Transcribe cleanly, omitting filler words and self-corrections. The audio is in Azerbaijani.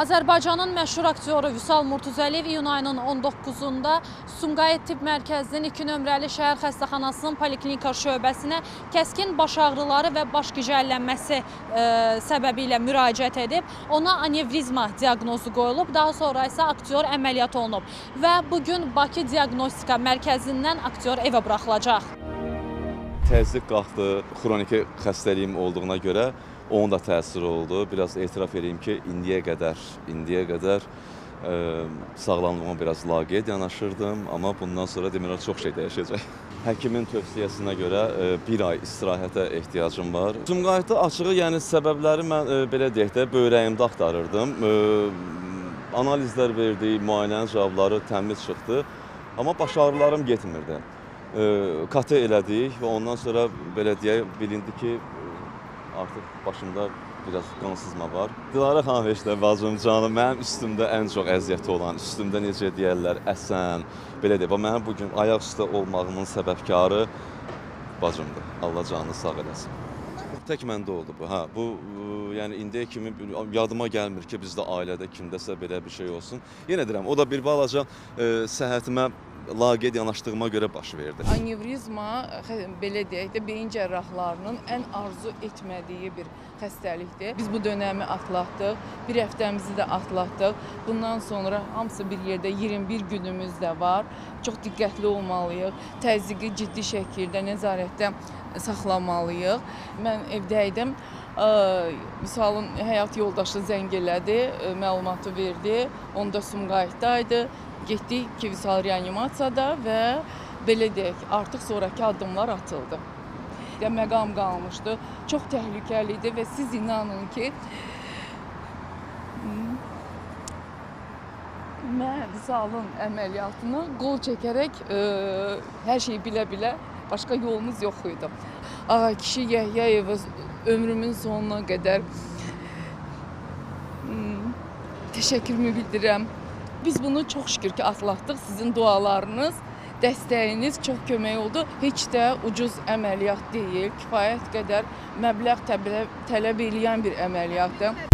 Azərbaycanın məşhur aktyoru Vüsal Murtuzəliyev iyun ayının 19-da Sumqayıt Tibb Mərkəzinin 2 nömrəli şəhər xəstəxanasının poliklinika şöbəsinə kəskin baş ağrıları və baş gicəllənməsi səbəbi ilə müraciət edib. Ona anevrizma diaqnozu qoyulub, daha sonra isə aktyor əməliyyat olunub. Və bugün Bakı Diaqnostika Mərkəzindən aktyor evə buraxılacaq. Təzyiq qalxdı, xroniki xəstəliyim olduğuna görə onun da təsiri oldu. Biraz etiraf edeyim ki, indiyə qədər sağlamlığıma biraz laqeyd yanaşırdım, amma bundan sonra demək çox şey dəyişəcək. Həkimin tövsiyəsinə görə bir ay istirahətə ehtiyacım var. Sumqayıtda açığı, yəni səbəbləri mən belə deyək də böyrəyimdə axtarırdım. Analizlər verdi, müayinənin cavabları təmiz çıxdı, amma baş ağrılarım getmirdi. KT elədik və ondan sonra belə deyək, bilindi ki, artıq başımda biraz qansızma var. Dilarə xanım heç də bacım, canım, mənim üstümdə ən çox əziyyəti olan, üstümdə necə deyərlər, əsən, belə deyək, mənim bugün ayaq üstə olmağımın səbəbkarı bacımdır. Allah canını sağ eləsin. Tək məndə oldu bu. Bu yəni indiyə kimi yadıma gəlmir ki, bizdə ailədə kimdəsə belə bir şey olsun. Yenə deyirəm, o da bir balaca səhhətimə laqeyd yanaşdığıma görə baş verdi. Anevrizma, belə deyək də, beyin cərrahlarının ən arzu etmədiyi bir xəstəlikdir. Biz bu dönəmi atlatdıq, bir həftəmizi də atlatdıq. Bundan sonra hamısı bir yerdə 21 günümüz də var. Çox diqqətli olmalıyıq, təzyiqi ciddi şəkildə nəzarətdə saxlamalıyıq. Mən evdəydim. Vüsalın həyat yoldaşı zəng elədi, məlumatı verdi. Onda Sumqayıtdaydı. Getdik ki, Vüsal reanimasiyada və belə deyək, artıq sonraki addımlar atıldı. Məqam qalmışdı, çox təhlükəli idi və siz inanın ki, mən Vüsalın əməliyyatını qol çəkərək hər şeyi bilə-bilə başqa yolumuz yox idi. Ağa kişi Yəhyəyeva ömrümün sonuna qədər təşəkkürümü bildirirəm. Biz bunu çox şükür ki atlatdıq. Sizin dualarınız, dəstəyiniz çox kömək oldu. Heç də ucuz əməliyyat deyil, kifayət qədər məbləğ tələb eləyən bir əməliyyatdır.